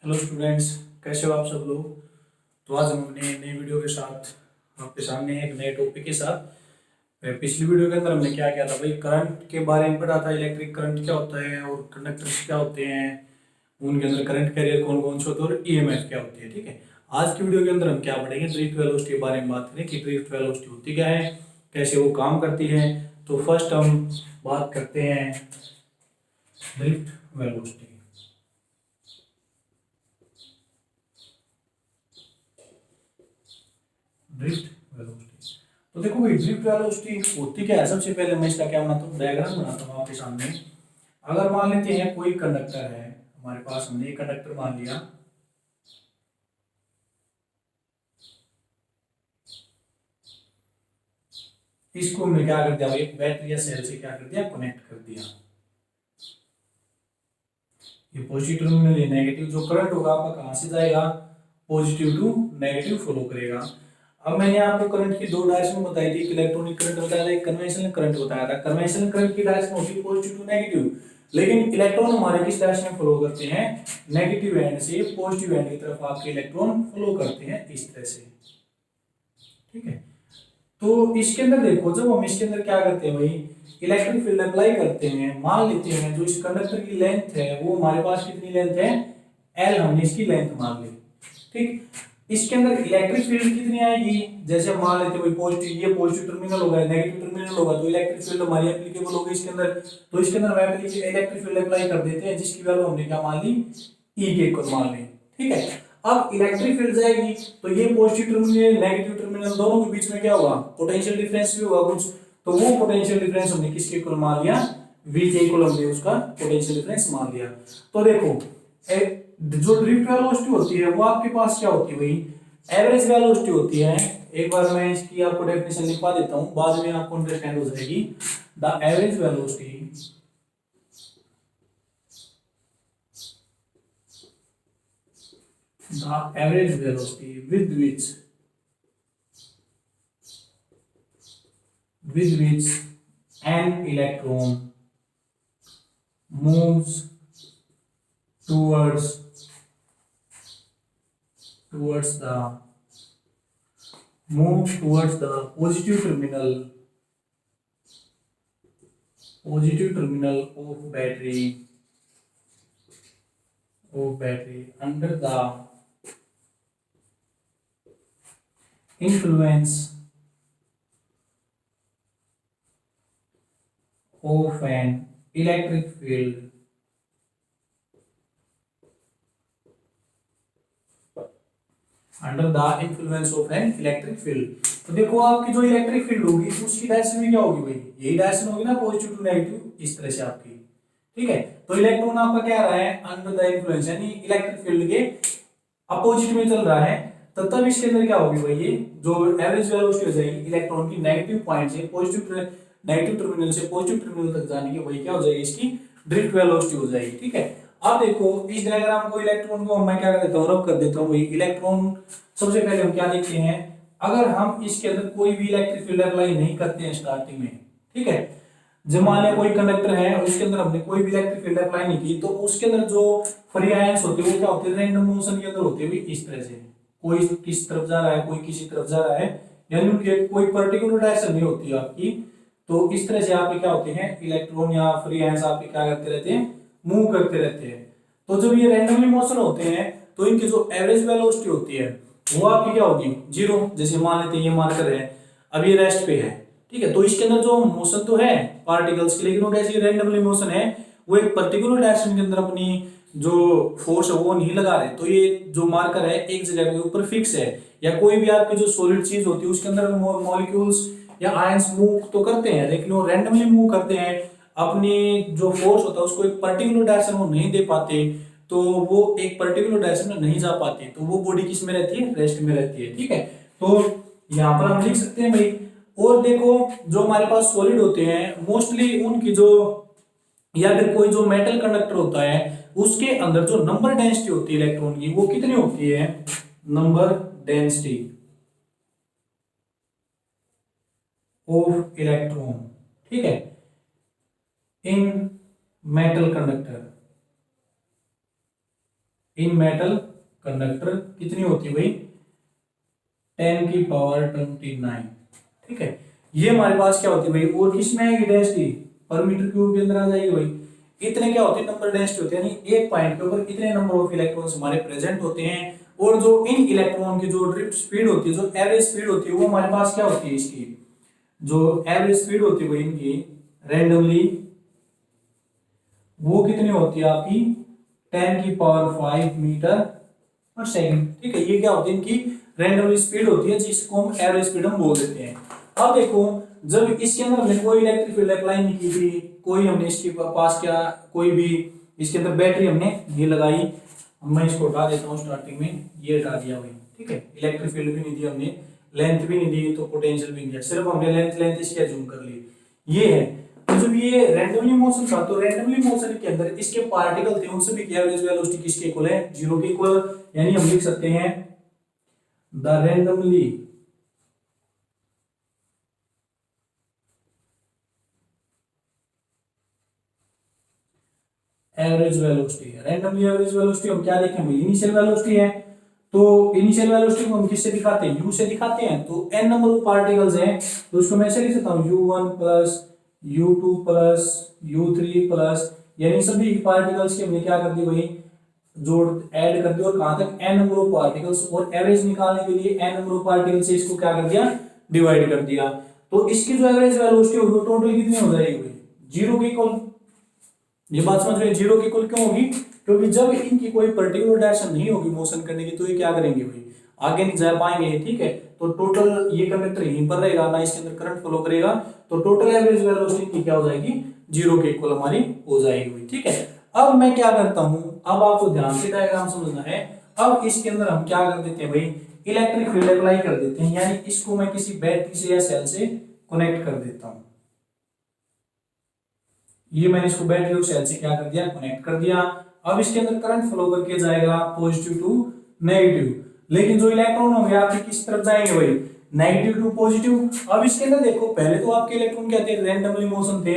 Hello students, कैसे हो आप सब लोग। तो आज हम अपने नई वीडियो के साथ आपके सामने हैं, एक नए टॉपिक के साथ। पिछली वीडियो के अंदर हमने क्या किया था भाई, करंट के बारे में पढ़ा था। इलेक्ट्रिक करंट क्या होता है और कंडक्टर्स क्या होते हैं, उनके अंदर करंट कैरियर कौन कौन से होते हैं और ईएमएफ क्या होती है। ठीक है, आज की वीडियो के अंदर हम क्या पढ़ेंगे, ड्रिफ्ट वेलोसिटी के बारे में बात करें कि ड्रिफ्ट वेलोसिटी होती क्या है, कैसे वो काम करती है। तो फर्स्ट हम बात करते हैं ड्रिफ्ट वेलोसिटी। ड्रिफ्ट वेलोसिटी, तो देखो भाई ड्रिफ्ट वेलोसिटी होती क्या है। सबसे पहले मैं इसका क्या बनाता हूँ, डायग्राम बनाता हूँ आपके सामने। अगर मान लेते हैं कोई कंडक्टर है हमारे पास, हमने एक कंडक्टर मान लिया। इसको हमने क्या कर दिया भाई, बैटरी या सेल से क्या कर दिया, कनेक्ट कर दिया। ये पॉजिटिव टर्मिनल, ये नेगेटिव। जो करंट होगा आपका कहां से जाएगा, पॉजिटिव टू नेगेटिव फ्लो करेगा। अब मैंने आपको करंट की दो डायरेक्शन बताई थी, इलेक्ट्रॉनिक करंट बताया था, एक कन्वेंशनल करंट बताया था। कन्वेंशनल करंट की डायरेक्शन होती है पॉजिटिव टू नेगेटिव, लेकिन इलेक्ट्रॉन हमारे किस डायरेक्शन में फ्लो करते हैं, नेगेटिव एंड से पॉजिटिव एंड की तरफ आपके इलेक्ट्रॉन फ्लो करते हैं इस तरह से। ठीक है, तो इसके अंदर देखो, जब हम इसके अंदर क्या करते हैं भाई, इलेक्ट्रिक फील्ड अप्लाई करते हैं। मान लेते हैं जो इस कंडक्टर की लेंथ है वो हमारे पास कितनी लेंथ है, एल, हमने इसकी लेंथ मान ली। ठीक, इसके अंदर इलेक्ट्रिक फील्ड कितनी आएगी, जैसे हम मान लेते हैं भाई पॉजिटिव, ये पॉजिटिव टर्मिनल होगा, नेगेटिव टर्मिनल होगा, तो इलेक्ट्रिक फील्ड हमारी एप्लीकेबल होगी इसके अंदर। तो इसके अंदर हम इलेक्ट्रिक फील्ड अप्लाई कर देते हैं, जिसकी वैल्यू हमने क्या मान ली, ई के इक्वल मान ली। ठीक है, अब इलेक्ट्रिक फील्ड जाएगी तो ये पॉजिटिव टर्मिनल नेगेटिव टर्मिनल दोनों के बीच में क्या होगा, पोटेंशियल डिफरेंस भी होगा कुछ। तो वो पोटेंशियल डिफरेंस हमने किसके इक्वल मान लिया, v के इक्वल हमने उसका पोटेंशियल डिफरेंस मान लिया। तो देखो जो ड्रिफ्ट वेलोसिटी होती है वो आपके पास क्या होती है भाई, एवरेज वेलोसिटी होती है। एक बार मैं इसकी आपको डेफिनेशन लिखवा देता हूं, बाद में आपको अंडरस्टैंड हो जाएगी। The average velocity, the average velocity with which an electron moves towards the positive terminal of battery under the influence of an electric field under the influence of an electric field. तो देखो आपकी जो electric field होगी उसकी direction में क्या होगी भाई, यही डायरेक्शन होगी ना, पॉजिटिव टू नेगेटिव, इस तरह से आपकी। ठीक है, तो इलेक्ट्रॉन आपका क्या रहा है, अंडर द इन्फ्लुएंस, यानी इलेक्ट्रिक फील्ड के अपोजिट में चल रहा है। तो तब इसके अंदर क्या होगी भाई, ये जो एवरेज वेलोसिटी हो जाएगी इलेक्ट्रॉन की, नेगेटिव पॉइंट से नेगेटिव टर्मिनल से पॉजिटिव टर्मिनल तक जाने की, वही क्या हो जाएगी, इसकी ड्रिफ्ट वेलोसिटी हो जाएगी। ठीक है, अब देखो इस डायग्राम को, इलेक्ट्रॉन को मैं क्या कर देता हूँ, रब कर देता हूँ भाई। इलेक्ट्रॉन सबसे पहले हम क्या देखते हैं, अगर हम इसके अंदर कोई भी इलेक्ट्रिक फील्ड अप्लाई नहीं करते हैं स्टार्टिंग में, ठीक है, जब मान लिया कोई कंडक्टर है और उसके अंदर हमने कोई भी इलेक्ट्रिक फील्ड अप्लाई नहीं की, तो उसके अंदर जो फ्री आयंस होते हैं वो क्या होते हैं, रैंडम मोशन के अंदर होते हैं इस तरह से। कोई किस तरफ जा रहा है, कोई किसी तरफ जा रहा है, यानी उनकी कोई पर्टिकुलर डायरेक्शन नहीं होती आपकी। तो इस तरह से आपके क्या होते हैं, इलेक्ट्रॉन या फ्री आयंस आपके क्या करते रहते हैं, मूव करते रहते हैं। तो जब ये रैंडमली मोशन होते हैं तो इनकी जो एवरेज वेलोसिटी होती है वो आपकी क्या होगी, जीरो। जैसे मान लेते हैं ये मार्कर है, अब ये रेस्ट पे है, ठीक है, तो इसके अंदर जो मोशन तो है पार्टिकल्स की, लेकिन वो कैसी रैंडमली मोशन है, वो एक पर्टिकुलर डायरेक्शन के अंदर अपनी जो फोर्स है वो नहीं लगा रहे। तो ये जो मार्कर है एक जगह के ऊपर फिक्स है, या कोई भी आपकी जो सॉलिड चीज होती है उसके अंदर मॉलिक्यूल्स या आयंस मूव तो करते हैं, लेकिन वो रैंडमली मूव करते हैं। अपनी जो फोर्स होता है उसको एक पर्टिकुलर डायरेक्शन वो नहीं दे पाते, तो वो एक पर्टिकुलर डायरेक्शन में नहीं जा पाती, तो वो बॉडी किस में रहती है, रेस्ट में रहती है। ठीक है, तो यहाँ पर हम लिख सकते हैं भाई। और देखो जो हमारे पास सॉलिड होते हैं मोस्टली उनकी जो, या फिर कोई जो मेटल कंडक्टर होता है उसके अंदर जो नंबर डेंसिटी होती है इलेक्ट्रॉन की वो कितनी होती है, नंबर डेंसिटी ऑफ इलेक्ट्रॉन, ठीक है, इन मेटल कंडक्टर, इन मेटल कंडक्टर कितनी होती है भाई, 10⁻²৯। ठीक है, ये हमारे पास क्या होती है भाई, और किसमें आएगी डेंसिटी, पर मीटर क्यूब के अंदर आ जाएगी भाई। इतने क्या होते हैं, नंबर डेंसिटी होते हैं, यानी एक पॉइंट के ऊपर इतने नंबर ऑफ इलेक्ट्रॉन्स हमारे प्रेजेंट होते हैं। और जो इन इलेक्ट्रॉन की जो ड्रिफ्ट स्पीड होती है, जो एवरेज स्पीड होती है, वो हमारे पास क्या होती है, इसकी जो एवरेज स्पीड होती है वो इनकी रैंडमली वो कितनी होती है आपकी, 10⁵ मीटर पर सेकंड। ठीक है, ये क्या होती है, इनकी रैंडमली स्पीड होती है, जिसको हम एवरेज स्पीड हम बोल देते हैं। अब देखो, जब इसके अंदर हमने कोई इलेक्ट्रिक फील्ड अप्लाई नहीं की थी, कोई हमने इसके पास क्या, कोई भी इसके अंदर बैटरी हमने ये लगाई, मैं इसको हटा देता हूँ, स्टार्टिंग में ये हटा दिया भाई। ठीक है, इलेक्ट्रिक फील्ड भी नहीं दी हमने, लेंथ भी नहीं दी, तो पोटेंशियल भी नहीं दिया, सिर्फ हमने लेंथ इसकी अज्यूम कर ली। ये है, तो जब ये रैंडमली मोशन था, तो रैंडमली मोशन के अंदर इसके पार्टिकल थे, उनसे भी एवरेज वेलोसिटी किसके इक्वल है, 0 के इक्वल। यानी हम लिख सकते हैं the randomly average velocity. Randomly average velocity हम क्या देखें, इनिशियल वेलोसिटी है, तो इनिशियल वेलोसिटी को हम किससे दिखाते हैं, u से दिखाते हैं। तो n नंबर ऑफ पार्टिकल्स हैं, तो उसको मैं ऐसे लिख सकता हूं, u1 plus u2 plus u3 plus, यानी सभी पार्टिकल्स के हमने क्या कर दी भाई, जोड़ ऐड कर दिया, और कहां तक, n नंबर ऑफ पार्टिकल्स, और एवरेज निकालने के लिए n नंबर ऑफ पार्टिकल्स से इसको क्या कर दिया, डिवाइड कर दिया। तो इसकी जो एवरेज वेलोसिटी होगी टोटल कितनी हो जाएगी भाई, 0 के इक्वल। ये बात समझ रहे हैं, 0 की कुल क्यों होगी, क्योंकि जब इनकी कोई पर्टिकुलर डायरेक्शन नहीं होगी मोशन करने की, तो ये क्या करेंगे भाई, आगे नहीं जा पाएंगे। ठीक है, तो टोटल ये कंडक्टर यहीं पर रहेगा ना, इसके अंदर करंट फ्लो करेगा, तो टोटल एवरेज वेलोसिटी की क्या हो जाएगी, 0 के इक्वल हमारी हो जाएगी भाई। ठीक है, अब मैं क्या करता हूं, अब आपको ध्यान से डायग्राम समझना है। अब इसके अंदर हम क्या कर देते हैं भाई, इलेक्ट्रिक फील्ड अप्लाई कर देते हैं, यानी इसको मैं किसी बैटरी से या सेल से कनेक्ट कर देता हूं। ये मैंने इसको बैटरी और सेल से क्या कर दिया, कनेक्ट कर दिया। अब इसके अंदर करंट फ्लो करके जाएगा पॉजिटिव टू नेगेटिव, लेकिन जो इलेक्ट्रॉन होंगे आपके किस तरफ जाएंगे भाई, नेगेटिव टू पॉजिटिव। अब इसके अंदर देखो, पहले तो आपके इलेक्ट्रॉन क्या थे, रैंडमली मोशन थे।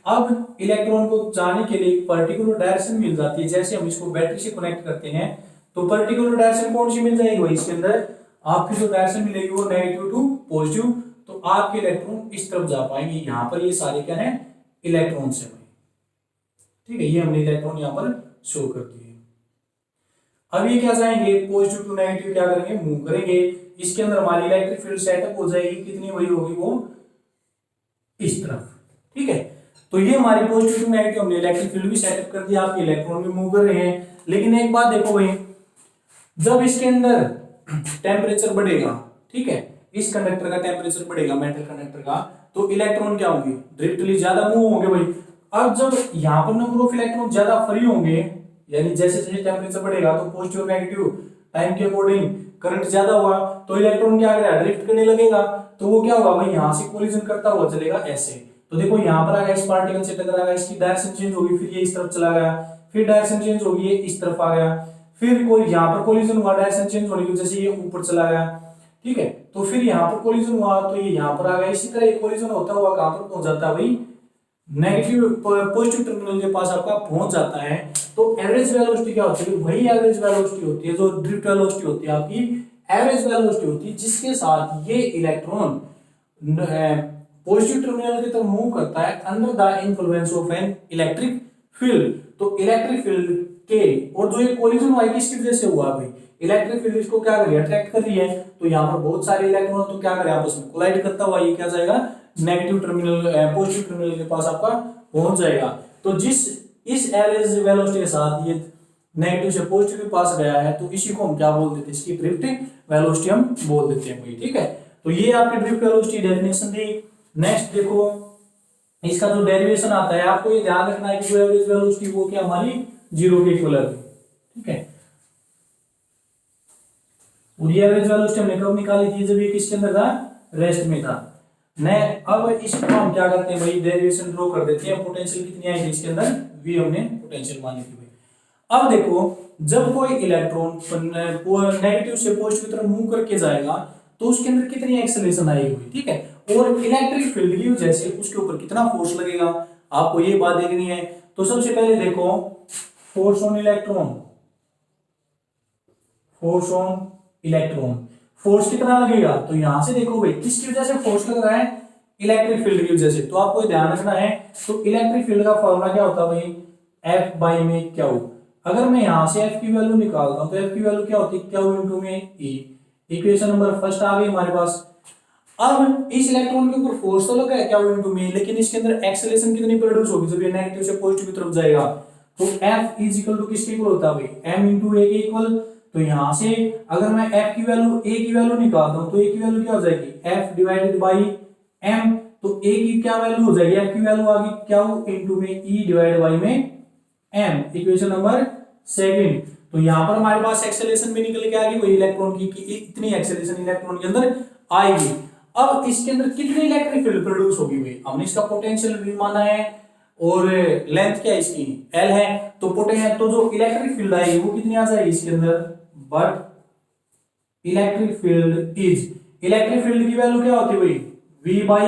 अब इलेक्ट्रॉन को जाने के लिए पर्टिकुलर डायरेक्शन मिल जाती है, जैसे हम इसको बैटरी से कनेक्ट करते हैं, तो पर्टिकुलर डायरेक्शन कौन सी मिल जाएगी भाई, इसके अंदर आपकी जो डायरेक्शन मिलेगी वो नेगेटिव टू पॉजिटिव। तो आपके इलेक्ट्रॉन इस तरफ जा पाएंगे, यहाँ पर ये सारे क्या है, इलेक्ट्रॉन से भाई। ठीक है, ये हमने इलेक्ट्रॉन यहाँ पर शो कर दिए। अब ये क्या जाएंगे, पॉजिटिव टू नेगेटिव क्या करेंगे, मूव करेंगे। इसके अंदर हमारी इलेक्ट्रिक फील्ड सेटअप हो जाएगी, कितनी बड़ी होगी वो, इस तरफ। ठीक है, तो ये हमारी पॉजिटिव टू नेगेटिव हमने इलेक्ट्रिक फील्ड भी सेटअप कर दिया, आपके इलेक्ट्रॉन भी मूव कर रहे हैं। लेकिन एक बात देखो भाई, जब इसके अंदर टेम्परेचर बढ़ेगा, ठीक है, इस कंडक्टर का टेम्परेचर बढ़ेगा, मेटल कंडक्टर का, तो इलेक्ट्रॉन क्या होंगे, ड्रिफ्टली ज्यादा मूव होंगे भाई। अब जब यहाँ पर नंबर ऑफ इलेक्ट्रॉन ज्यादा फ्री होंगे, यानी जैसे जैसे टेम्परेचर बढ़ेगा, तो पॉजिटिव और नेगेटिव टाइम के अकॉर्डिंग करंट ज्यादा हुआ, तो इलेक्ट्रॉन क्या करेगा, ड्रिफ्ट करने लगेगा। तो वो क्या होगा भाई, यहाँ से कोलिजन करता हुआ चलेगा ऐसे। तो देखो यहाँ पर आ गया, इस पार्टिकल से टकराएगा, इसकी डायरेक्शन चेंज होगी, फिर ये इस तरफ चला गया, फिर डायरेक्शन चेंज होगी, ये इस तरफ आ गया, फिर कोई यहाँ पर कोलिजन हुआ, डायरेक्शन चेंज होने की वजह से ये ऊपर चला गया। ठीक है, तो फिर यहाँ पर कोलिजन हुआ, तो ये यहाँ पर आ गया। इसी तरह ये कोलिजन होता हुआ कहाँ पर पहुंच जाता है भाई, नेगेटिव पॉजिटिव टर्मिनल के पास आपका पहुंच जाता है। तो एवरेज वेलोसिटी क्या होती है, वही एवरेज वेलोसिटी होती है जो ड्रिफ्ट वेलोसिटी होती है आपकी, एवरेज वेलोसिटी होती है जिसके साथ ये इलेक्ट्रॉन पॉजिटिव टर्मिनल की तरफ मूव करता है under the influence of an electric field. तो इलेक्ट्रिक फील्ड के, और जो ये कोलिजन हुआ है किसकी वजह से हुआ भाई, इलेक्ट्रिक फील्ड इसको क्या कर रही है, अट्रैक्ट कर रही है। तो यहाँ पर बहुत सारे इलेक्ट्रॉन तो क्या करें, आपस में कोलाइड करता हुआ ये क्या जाएगा, नेगेटिव टर्मिनल पॉजिटिव टर्मिनल के पास आपका पहुंच जाएगा। तो जिस इस एवरेज वेलोसिटी के साथ ये नेगेटिव से पॉजिटिव के पास गया है, तो इसी को हम क्या बोल देते हैं, इसकी ड्रिफ्ट वेलोसिटी हम बोल देते हैं भाई। ठीक है, तो ये आपकी ड्रिफ्ट वेलोसिटी डेफिनेशन थी। नेक्स्ट देखो, इसका जो डेरिवेशन आता है, आपको ये ध्यान रखना है कि जो एवरेज वेलोसिटी वो क्या हमारी 0 के इक्वल है। ठीक है, और ये एवरेज वेलोसिटी हमने कब निकाली थी, जब ये किसके अंदर था, रेस्ट में था। अब इसको हम क्या करते हैं भाई, डेरिवेशन ड्रॉ कर देते हैं। पोटेंशियल कितनी आई थी इसके अंदर, v हमने पोटेंशियल मानी थी भाई। अब देखो, जब कोई इलेक्ट्रॉन नेगेटिव से पॉजिटिव की तरफ मूव करके जाएगा, तो उसके अंदर कितनी एक्सेलरेशन आएगी हुई। ठीक है, और इलेक्ट्रिक फील्ड की वजह से उसके ऊपर कितना फोर्स लगेगा, आपको ये बात देखनी है। तो सबसे पहले देखो, force on electron, force on electron. Force कितना लगेगा, तो यहां से देखो भाई किसकी वजह से फोर्स लग रहा है, इलेक्ट्रिक फील्ड की वजह से। तो आपको ध्यान रखना है, तो इलेक्ट्रिक फील्ड का फॉर्मूला क्या होता है भाई, एफ बाई में क्यू। अगर मैं यहां से एफ की वैल्यू निकालता हूं तो एफ की वैल्यू क्या होती है, क्यू इंटू में ई। इक्वेशन नंबर फर्स्ट आ गई हमारे पास। अब इस इलेक्ट्रॉन के ऊपर फोर्स तो लगा है क्यू इंटू में, लेकिन इसके अंदर एक्सेलरेशन कितनी प्रोड्यूस होगी जब ये नेगेटिव से पॉजिटिव की तरफ जाएगा, तो F इज इक्वल टू किसके इक्वल होता है भाई, m इंटू ए के इक्वल। तो यहां से अगर मैं F की वैल्यू a की वैल्यू निकालता हूं तो a की वैल्यू क्या हो जाएगी, F डिवाइडेड बाई m। तो a की क्या वैल्यू हो जाएगी, F की वैल्यू आ गई q इंटू में e डिवाइडेड बाई में m। Equation number second. तो यहां पर हमारे पास एक्सेलरेशन भी निकल के आ गई वही इलेक्ट्रॉन की, कि इतनी एक्सेलरेशन इलेक्ट्रॉन के अंदर आएगी। अब इसके अंदर कितनी इलेक्ट्रिक फील्ड प्रोड्यूस होगी भाई, हमने इसका पोटेंशियल भी माना है और लेंथ क्या है इसकी L है, तो पोटेंशियल तो जो इलेक्ट्रिक फील्ड आएगी वो कितनी आ जाएगी इसके अंदर, बट इलेक्ट्रिक फील्ड की वैल्यू क्या होती है भाई, V बाई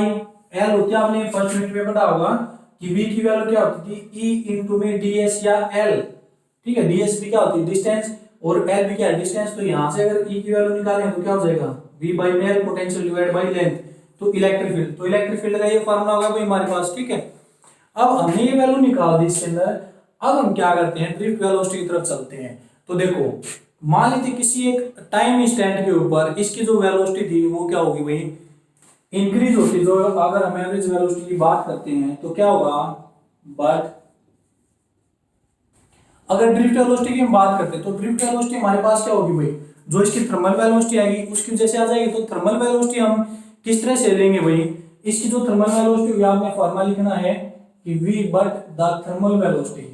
L होती है। आपने फर्स्ट यूनिट में पढ़ा होगा कि V की वैल्यू क्या होती थी, E इंटू में ds या L। ठीक है, ds भी क्या होती है डिस्टेंस और L भी क्या है डिस्टेंस। तो यहां से अगर E की वैल्यू निकालें तो क्या हो जाएगा, V बाई में L potential divide by length, तो इलेक्ट्रिक फील्ड। तो इलेक्ट्रिक फील्ड का ये फार्मूला होगा भाई हमारे पास। ठीक है, अब हमने ये वैल्यू निकाल दी इसके अंदर। अब हम क्या करते हैं, ड्रिफ्ट वेलोसिटी की तरफ चलते हैं। तो देखो मान लीजिए किसी एक टाइम इंस्टेंट के ऊपर इसकी जो वेलोसिटी थी वो क्या होगी भाई, इंक्रीज होती। जो अगर हम एवरेज वेलोसिटी की बात करते हैं तो क्या होगा, बट अगर ड्रिफ्ट वेलोसिटी की हम बात करते हैं तो ड्रिफ्ट वेलोसिटी हमारे पास क्या होगी भाई, जो इसकी थर्मल वेलोसिटी आएगी उसकी वजह से आ जाएगी। तो थर्मल वेलोसिटी हम किस तरह से लेंगे भाई, इसकी जो थर्मल वेलोसिटी होगी आपने फॉर्मूला लिखना है कि v but the thermal velocity.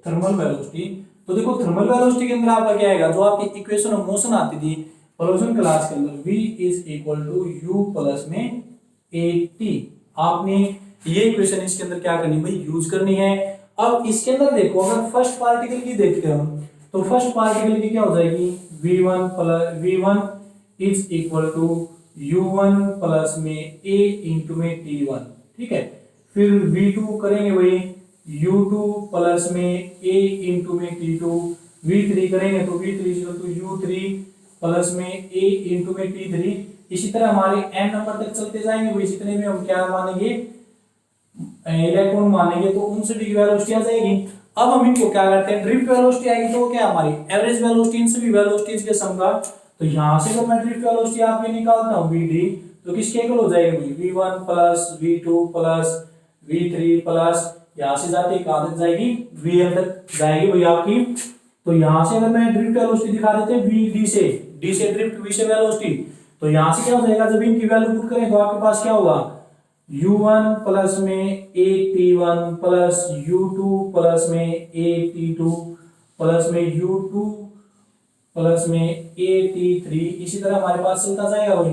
Thermal velocity, तो देखो थर्मल वेलोसिटी के अंदर आपका क्या आएगा, जो आपकी इक्वेशन ऑफ मोशन आती थी पॉल्यूशन क्लास के अंदर, v is equal to u plus में at। आपने ये इक्वेशन इसके अंदर क्या करनी भाई, यूज करनी है। अब इसके अंदर देखो अगर फर्स्ट पार्टिकल की देखते हैं हम, तो फर्स्ट पार्टिकल की क्या हो जाएगी, v1 is equal to u1 plus में a इंटू में t1। ठीक है, फिर v2 करेंगे भाई u2 प्लस में a इंटू में t2। v3 करेंगे तो v3 equal to u3 plus में a इंटू में t3। इसी तरह हमारे n नंबर तक चलते जाएंगे भाई, जितने भी हम क्या मानेंगे इलेक्ट्रॉन मानेंगे तो उनसे भी वेलोसिटी आ जाएगी। अब हम इनको क्या करते हैं, ड्रिफ्ट वेलोसिटी आएगी तो क्या हमारी एवरेज वेलोसिटी इन सभी वेलोसिटीज के सम का। तो यहां से अगर मैं ड्रिफ्ट वेलोसिटी आपके निकालता हूं vd, तो किसके इक्वल हो जाएगी v1 plus v2 plus v3 plus यहां से जाते कहां तक जाएगी, vl तक जाएगी भाई आपकी। तो यहां से अगर मैं ड्रिफ्ट वेलोसिटी दिखा देते हैं vd से, d से ड्रिफ्ट, v से वेलोसिटी, तो यहां से क्या हो जाएगा, जब इनकी वैल्यू पुट करें तो आपके पास क्या होगा, u1 प्लस में at1 प्लस u2 प्लस में at2 प्लस में u2 प्लस में at3। इसी तरह हमारे पास चलता जाएगा भाई।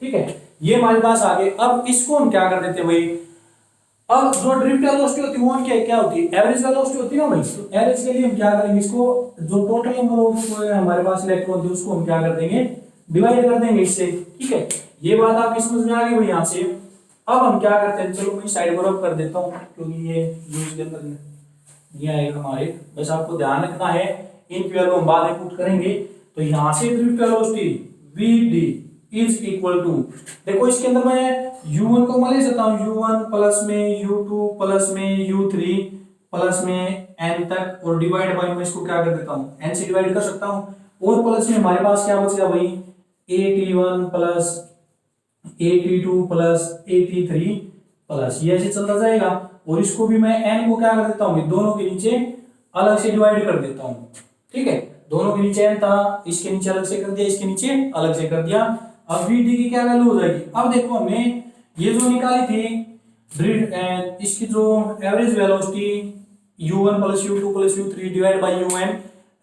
ठीक है, ये हमारे पास आ गए। अब इसको हम क्या कर देते हैं भाई, अब जो ड्रिफ्ट वेलोसिटी होती है वो क्या होती है, एवरेज वेलोसिटी होती है ना भाई। तो एवरेज के लिए हम क्या करेंगे, इसको जो टोटल नंबर ऑफ हमारे पास इलेक्ट्रॉन थे उसको हम क्या कर देंगे, डिवाइड कर देंगे इससे। ठीक है, ये बात आपकी समझ में आ गई भाई यहाँ से। अब हम क्या करते हैं, चलो मैं साइड पर रब कर देता हूँ क्योंकि ये यूज के अंदर नहीं आएगा हमारे, बस आपको ध्यान रखना है इन वैल्यू हम बाद में पुट करेंगे। तो यहाँ से drift velocity vd is equal to, देखो इसके अंदर मैं u1 को मान ले सकता हूँ u1 प्लस में u2 प्लस में u3 प्लस में n तक, और डिवाइड बाय में इसको क्या कर देता हूँ n से डिवाइड कर सकता हूँ, और प्लस में हमारे पास क्या बचेगा भाई at1 plus at2 plus at3 plus, ये ऐसे चलता जाएगा। और इसको भी मैं n को क्या कर देता हूँ, दोनों के नीचे अलग से डिवाइड कर देता हूँ। ठीक है, दोनों के नीचे n था, इसके नीचे अलग से कर दिया, इसके नीचे अलग से कर दिया। अब vd की क्या वैल्यू हो जाएगी, अब देखो हमने ये जो निकाली थी इसकी जो average velocity u1 plus u2 plus u3 divide by un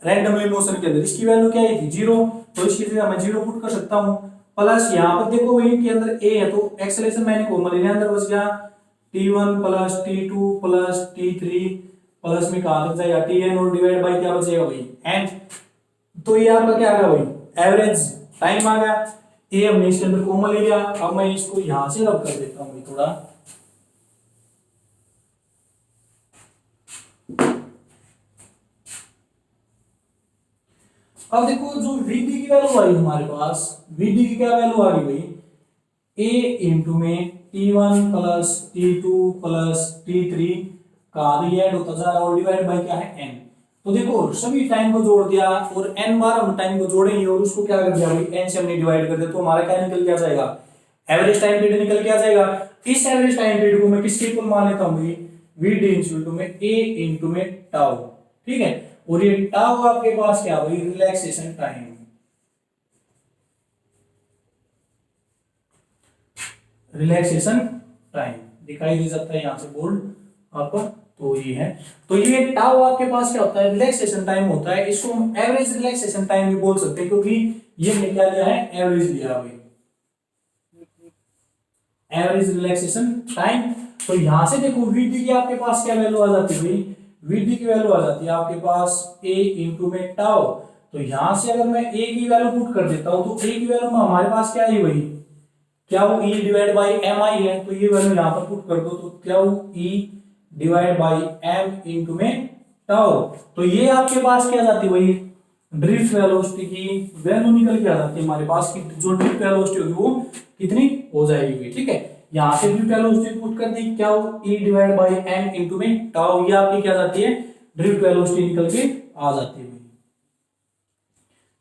randomly motion के अंदर, इसकी वैल्यू क्या आई थी 0, तो इसकी जगह मैं 0 पुट कर सकता हूँ। प्लस यहाँ पर देखो वही के अंदर a है तो एक्सेलरेशन मैंने कॉमन ले लिया, अंदर बच गया t1 plus t2 plus t3 plus में कहां तक जाएगा tn, और डिवाइड बाय क्या बचेगा भाई n। तो ये आपका क्या आ गया भाई एवरेज टाइम आ गया। ए हमने इसके अंदर कॉमन ले लिया। अब मैं इसको यहां से रब कर देता हूँ थोड़ा, अब देखो जो Vd की वैल्यू आई हमारे पास, Vd की क्या वैल्यू आ गई भाई, a इंटू में T1 plus T2 plus T3 का आगे ऐड होता जा रहा है और डिवाइड बाय क्या है n। तो देखो सभी टाइम को जोड़ दिया और n बार हम टाइम को जोड़ेंगे और उसको क्या कर दिया भाई n से हमने डिवाइड कर दिया, तो हमारा क्या निकल के आ जाएगा, एवरेज टाइम पीरियड निकल के आ जाएगा। इस एवरेज टाइम पीरियड को मैं किसके इक्वल मान लेता हूँ, Vd इंटू में a इंटू में टाउ, ठीक है। और ये टाउ आपके पास क्या भाई, रिलैक्सेशन टाइम, रिलैक्सेशन टाइम दिखाई दे जाता है यहाँ से बोर्ड आपको, तो ये है। तो ये टाउ आपके पास क्या होता है, रिलैक्सेशन टाइम होता है। इसको हम एवरेज रिलैक्सेशन टाइम भी बोल सकते हैं क्योंकि ये हमने क्या लिया है, एवरेज लिया भाई, एवरेज रिलैक्सेशन टाइम। तो यहां से देखो Vd की आपके पास क्या वैल्यू आ जाती है भाई, Vd की वैल्यू आ जाती है आपके पास a इंटू में टाउ। तो यहां से अगर मैं a की वैल्यू पुट कर देता हूं तो a की वैल्यू में हमारे पास क्या है भाई, क्या वो e डिवाइड बाई एम आई है, तो ये वैल्यू यहां पर पुट कर दो, तो क्या वो e divide by m into में टाउ। तो ये आपके पास क्या जाती है भाई, ड्रिफ्ट वेलोसिटी की वैल्यू निकल के आ जाती है हमारे पास की, जो ड्रिफ्ट वेलोसिटी होगी वो कितनी हो जाएगी, ठीक है। यहां से ड्रिफ्ट वेलोसिटी पुट कर दी, क्या हो e divide by m into में टाउ, ये आपकी क्या जाती है, ड्रिफ्ट वेलोसिटी निकल के आ जाती है,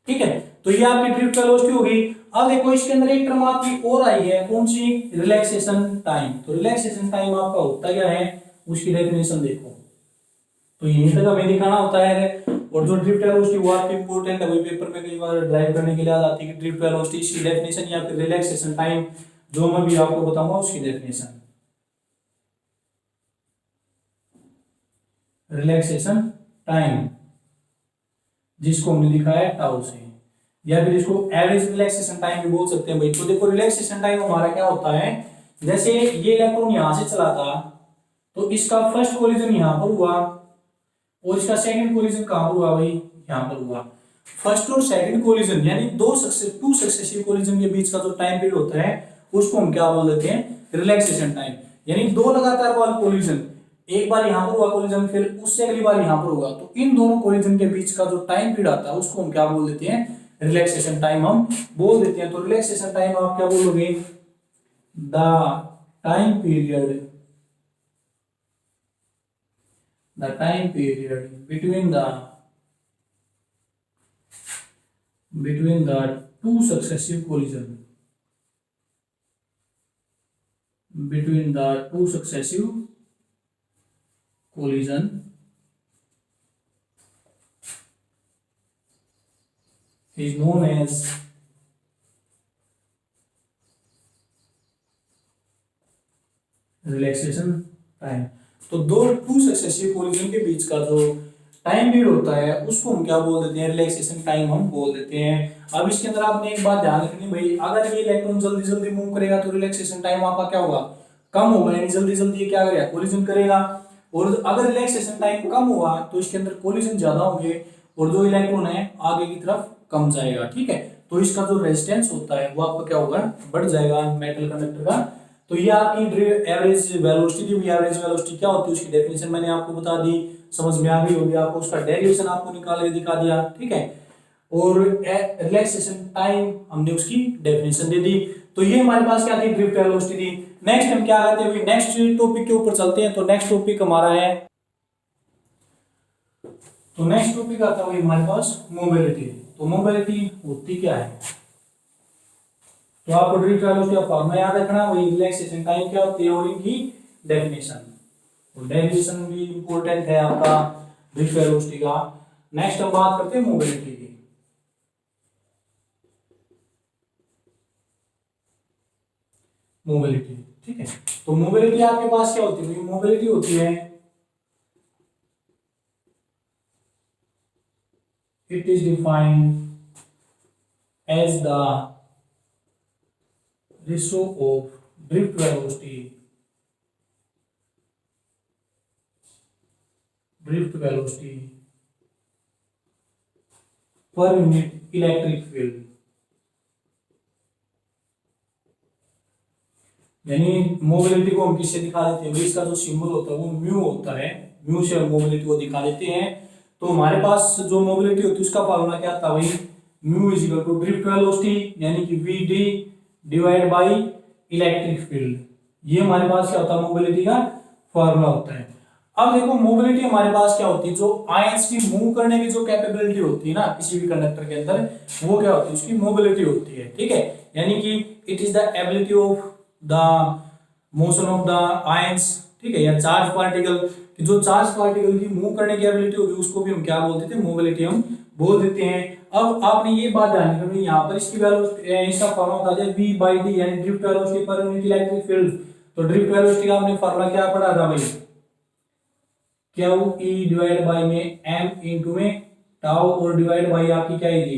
ठीक है। तो ये आपकी ड्रिफ्ट वेलोसिटी होगी। अब देखो इसके अंदर एक टर्म आपकी और आई है, कौन सी, रिलैक्सेशन टाइम। तो रिलैक्सेशन टाइम आपका होता क्या है, उसकी डेफिनेशन देखो, तो यहीं तक हमें दिखाना होता है। और जो ड्रिफ्ट वेलोसिटी वो आपकी इंपॉर्टेंट है, वही पेपर में कई बार ड्राइव करने के लिए आ जाती है कि ड्रिफ्ट वेलोसिटी इसकी डेफिनेशन या फिर रिलैक्सेशन टाइम, जो मैं भी आपको बताऊंगा उसकी डेफिनेशन, रिलैक्सेशन टाइम जिसको हमने लिखा है टाउ से, या फिर इसको एवरेज रिलैक्सेशन टाइम भी बोल सकते हैं भाई। तो देखो रिलैक्सेशन टाइम हमारा क्या होता है, जैसे ये इलेक्ट्रॉन यहां से चला था तो इसका फर्स्ट कोलिजन यहां पर हुआ और इसका सेकंड कोलिजन कहां पर हुआ भाई, यहां पर हुआ। फर्स्ट और सेकंड कोलिजन यानी टू सक्सेसिव कोलिजन के बीच का जो टाइम पीरियड होता है उसको हम क्या बोल देते हैं, रिलैक्सेशन टाइम। यानी दो लगातार वाले कोलिजन, एक बार यहां पर हुआ कोलिजन फिर उससे अगली बार यहां पर होगा, तो इन दोनों कोलिजन के बीच का जो टाइम पीरियड आता है उसको हम क्या बोल देते हैं, रिलैक्सेशन टाइम हम बोल देते हैं। तो रिलैक्सेशन टाइम आप क्या बोलोगे, the time period, the time period between the two successive collision, between the two successive collision is known as relaxation time. तो दो टू सक्सेसिव कोलिजन के बीच का जो टाइम पीरियड होता है उसको हम क्या बोल देते हैं, रिलैक्सेशन टाइम हम बोल देते हैं। अब इसके अंदर आपने एक बात ध्यान रखनी भाई, अगर ये इलेक्ट्रॉन जल्दी जल्दी मूव करेगा तो रिलैक्सेशन टाइम आपका क्या होगा, कम होगा, यानी जल्दी जल्दी ये क्या करेगा, कोलिजन करेगा। और अगर रिलैक्सेशन टाइम कम हुआ तो इसके अंदर कोलिजन ज्यादा होंगे और जो इलेक्ट्रॉन है आगे की तरफ कम जाएगा, ठीक है। तो इसका जो रेजिस्टेंस होता है वो आपका क्या होगा, बढ़ जाएगा मेटल कंडक्टर का। तो ये आपकी एवरेज वेलोसिटी थी। एवरेज वेलोसिटी क्या होती है उसकी डेफिनेशन मैंने आपको बता दी, समझ में आ गई होगी आपको, उसका डेरिवेशन आपको निकाल के दिखा दिया, ठीक है। और रिलैक्सेशन टाइम हमने उसकी डेफिनेशन दे दी। तो ये हमारे पास क्या थी, ड्रिफ्ट वेलोसिटी थी। नेक्स्ट हम क्या करते हैं, नेक्स्ट टॉपिक के ऊपर चलते हैं। तो नेक्स्ट टॉपिक हमारा है, तो नेक्स्ट टॉपिक आता है हमारे पास मोबिलिटी। तो मोबिलिटी होती क्या है, तो आपको ड्रिफ्ट वेलोसिटी का फॉर्मूला याद रखना, वही रिलैक्सेशन टाइम क्या होती है और इनकी डेफिनेशन, और डेफिनेशन भी इंपॉर्टेंट है आपका ड्रिफ्ट वेलोसिटी का। नेक्स्ट हम बात करते हैं मोबिलिटी की। मोबिलिटी, ठीक है। तो मोबिलिटी आपके पास क्या होती है, मोबिलिटी होती है, it is defined as the ratio of drift velocity per unit electric field। यानी मोबिलिटी को हम किससे दिखा देते हैं, इसका जो सिंबल होता है वो म्यू होता है, म्यू से हम मोबिलिटी को दिखा देते हैं। तो हमारे पास जो मोबिलिटी होती है उसका फॉर्मूला क्या था भाई, mu is equal to drift velocity यानी कि v d divide by electric field. ये हमारे पास क्या होता है, मोबिलिटी का फॉर्मूला होता है। अब देखो मोबिलिटी हमारे पास क्या होती है, जो आयंस की मूव करने की जो कैपेबिलिटी होती है ना किसी भी कंडक्टर के अंदर, वो क्या होती है, उसकी मोबिलिटी होती है। ठीक है, यानी कि it is the ability of the motion of the ions. ठीक है, या चार्ज पार्टिकल, जो चार्ज पार्टिकल की मूव करने की एबिलिटी होगी उसको भी हम क्या बोलते थे, मोबिलिटी हम बोल देते हैं। अब आपने ये बात ध्यान रखनी, यहाँ पर इसकी वैल्यू, इसका फॉर्मूला बता दिया v बाई डी यानी drift velocity per unit electric field. तो ड्रिफ्ट वेलोसिटी का आपने फॉर्मूला क्या पढ़ा था भाई, क्यू ई डिवाइड बाई में एम इंटू में टाउ और डिवाइड बाई आपकी क्या थी,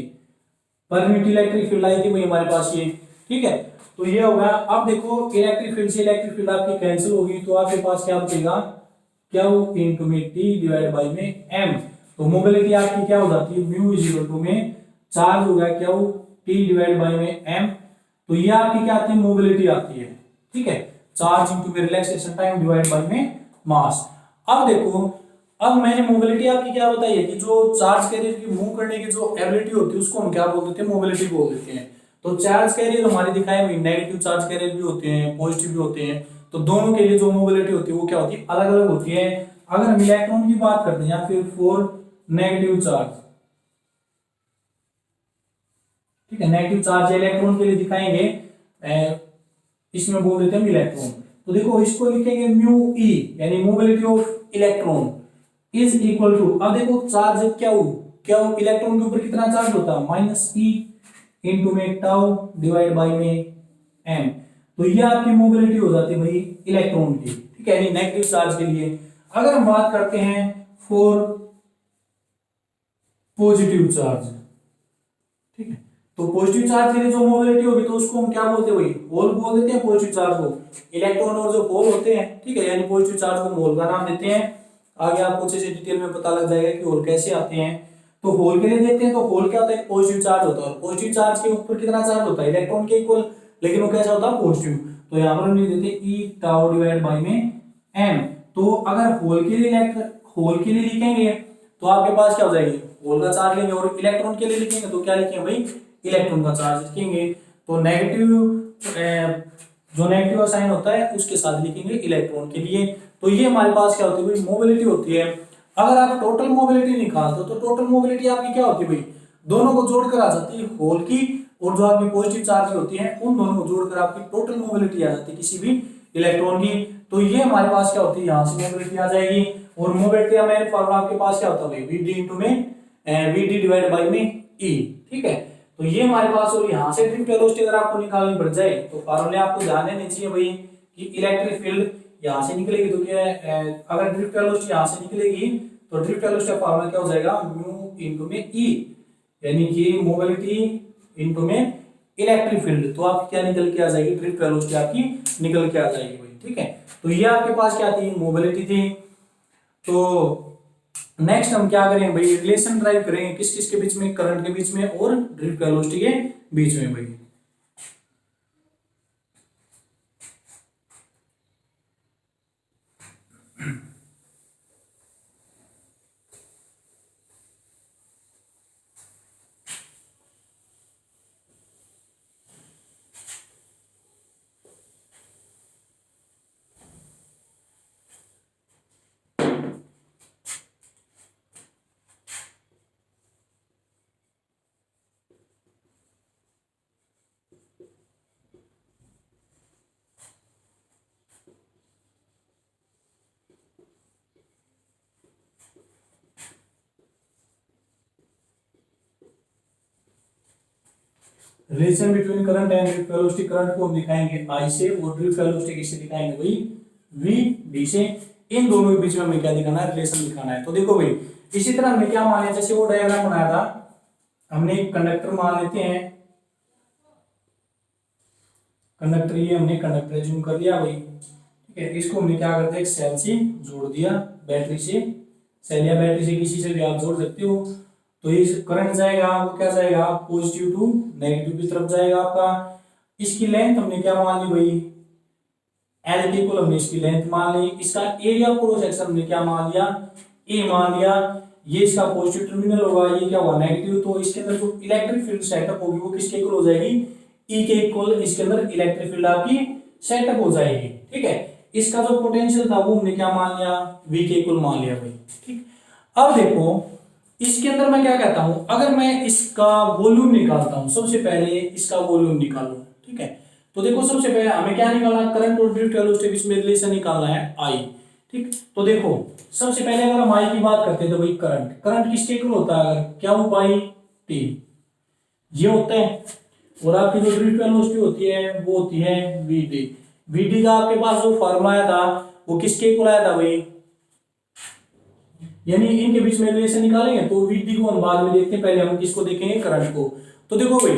per unit electric field I थी भाई हमारे पास ये। ठीक है, तो ये होगा। अब देखो इलेक्ट्रिक फील्ड से इलेक्ट्रिक फील्ड आपकी कैंसिल होगी, तो आपके पास क्या बचेगा, क्यू इंटू में टी डिवाइड बाई में एम। तो मोबिलिटी आपकी क्या हो जाती है, म्यू इज इक्वल टू में चार्ज हो गया क्यू टी डिवाइड बाई में एम। तो ये आपकी क्या आती है, मोबिलिटी आती है। ठीक है, चार्ज इंटू में रिलैक्सेशन टाइम डिवाइड बाई में मास। अब देखो, अब मैंने मोबिलिटी आपकी क्या बताई है कि जो चार्ज कैरियर की मूव करने की जो एबिलिटी होती है उसको हम क्या बोल देते हैं, मोबिलिटी बोल देते हैं। तो चार्ज कैरियर हमारे दिखाए हुए नेगेटिव चार्ज कैरियर भी होते हैं, पॉजिटिव भी होते हैं। तो दोनों के लिए जो मोबिलिटी होती है वो क्या होती है, अलग अलग होती है। अगर हम इलेक्ट्रॉन की बात करते हैं या फिर फॉर नेगेटिव चार्ज, ठीक है, नेगेटिव चार्ज इलेक्ट्रॉन के लिए दिखाएंगे, इसमें बोल देते हैं इलेक्ट्रॉन। तो देखो इसको लिखेंगे म्यू ई यानी mobility of electron is equal to, अब देखो चार्ज क्यू, क्यू इलेक्ट्रॉन के ऊपर कितना चार्ज होता है, माइनस ई इंटू में टाउ डिवाइड बाई में एम। तो ये आपकी मोबिलिटी हो जाती है भाई इलेक्ट्रॉन की। ठीक है, यानी नेगेटिव चार्ज के लिए। अगर हम बात करते हैं फॉर पॉजिटिव चार्ज, ठीक है, तो पॉजिटिव चार्ज के लिए जो मोबिलिटी होगी तो उसको हम क्या बोलते हैं भाई, होल बोल देते हैं पॉजिटिव चार्ज को। इलेक्ट्रॉन और जो होल होते हैं, ठीक है, यानी पॉजिटिव चार्ज को होल का नाम देते हैं। आगे आपको अच्छे से डिटेल में पता लग जाएगा कि होल कैसे आते हैं। तो होल के लिए देखते हैं, तो होल क्या होता है, पॉजिटिव चार्ज होता है। पॉजिटिव चार्ज के ऊपर कितना चार्ज होता है, इलेक्ट्रॉन के इक्वल, लेकिन वो कैसा होता है, पॉजिटिव। तो यहाँ पर हम लिख देते हैं ई टाउ डिवाइड बाई में एम। तो अगर होल के लिए लिखेंगे तो आपके पास क्या हो जाएगी, होल का चार्ज लेंगे, और इलेक्ट्रॉन के लिए लिखेंगे तो क्या लिखेंगे भाई, इलेक्ट्रॉन का चार्ज लिखेंगे। तो नेगेटिव, जो नेगेटिव साइन होता है उसके साथ लिखेंगे इलेक्ट्रॉन के लिए। तो ये हमारे पास क्या होती है भाई, मोबिलिटी होती है। अगर आप टोटल मोबिलिटी निकालते हो तो टोटल मोबिलिटी आपकी क्या होती है भाई, दोनों को जोड़कर आ जाती है, होल की और जो आपकी पॉजिटिव चार्ज होती है उन दोनों को जोड़कर आपकी टोटल मोबिलिटी आ जाती है किसी भी इलेक्ट्रॉन की। तो ये हमारे पास क्या होती है, यहाँ से मोबिलिटी आ जाएगी। और मोबिलिटी का मेन फॉर्मूला आपके पास क्या होता है भाई, वी डी इंटू में वी डी डिवाइड बाई में ई। ठीक है, तो ये हमारे पास, और यहाँ से ड्रिफ्ट वेलोसिटी अगर आपको निकालनी पड़ जाए तो फॉर्मूले आपको ध्यान देने चाहिए भाई कि इलेक्ट्रिक फील्ड यहाँ से निकलेगी तो क्या है, अगर ड्रिफ्ट वेलोसिटी यहाँ से निकलेगी तो ड्रिफ्ट वेलोसिटी का फॉर्मूला क्या हो जाएगा, म्यू इंटू में ई, यानी कि मोबिलिटी इंटू में इलेक्ट्रिक फील्ड। तो आपकी क्या निकल के आ जाएगी, ड्रिफ्ट वेलोसिटी आपकी निकल के आ जाएगी भाई। ठीक है, तो ये आपके पास क्या थी, मोबिलिटी थी। तो नेक्स्ट हम क्या करेंगे भाई, रिलेशन ड्राइव करेंगे किस किस के बीच में, करंट के बीच में और ड्रिफ्ट वेलोसिटी के बीच में भाई। Relation between current and drift velocity, current को हम दिखाएंगे आई से और ड्रिफ्ट वेलोसिटी किससे दिखाएंगे भाई, वी डी से। इन दोनों के बीच में हमें क्या दिखाना है, रिलेशन दिखाना है। तो देखो भाई, इसी तरह हमने क्या मान लिया, जैसे वो डायग्राम बनाया था, हमने एक कंडक्टर मान लेते हैं, कंडक्टर, ये हमने कंडक्टर जूम कर लिया भाई। ठीक है, इसको हमने क्या करते हैं, एक सेल से जोड़ दिया, बैटरी से, सेल या बैटरी से किसी से भी आप जोड़ सकते हो। तो ये करंट जाएगा, वो क्या जाएगा, पॉजिटिव टू नेगेटिव की तरफ जाएगा आपका। इसकी लेंथ हमने क्या मान ली भाई, एल के इक्वल हमने इसकी लेंथ मान ली। इसका एरिया क्रॉस सेक्शन हमने क्या मान लिया, ए मान लिया। ये इसका पॉजिटिव टर्मिनल होगा, ये क्या हुआ नेगेटिव, तो इसके अंदर जो इलेक्ट्रिक फील्ड सेटअप होगी वो किसके इक्वल हो जाएगी, ई के इक्वल इसके अंदर इलेक्ट्रिक फील्ड आपकी सेटअप हो जाएगी। ठीक है, इसका जो पोटेंशियल था वो हमने क्या मान लिया, वी के इक्वल मान लिया भाई। ठीक, अब देखो इसके अंदर मैं क्या कहता हूं, अगर मैं इसका वॉल्यूम निकालता हूं, सबसे पहले इसका वॉल्यूम निकालूं। ठीक है, तो देखो सबसे पहले हमें क्या निकालना है, करंट और ड्रिफ्ट वेलोसिटी के बीच में रिलेशन निकालना है आई। ठीक, तो देखो सबसे पहले अगर हम आई की बात करते हैं तो भाई करंट, करंट किसके इक्वल होता है, अगर क्या हो बाई टी ये होता है, और आपकी जो ड्रिफ्ट वेलोसिटी होती है वो होती है वी डी। वी डी का आपके पास जो फॉर्मूला आया था वो किसके इक्वल आया था भाई, यानी इनके बीच में रिलेशन निकालेंगे तो वी डी को हम बाद में देखते हैं, पहले हम किसको देखेंगे, करंट को। तो देखो भाई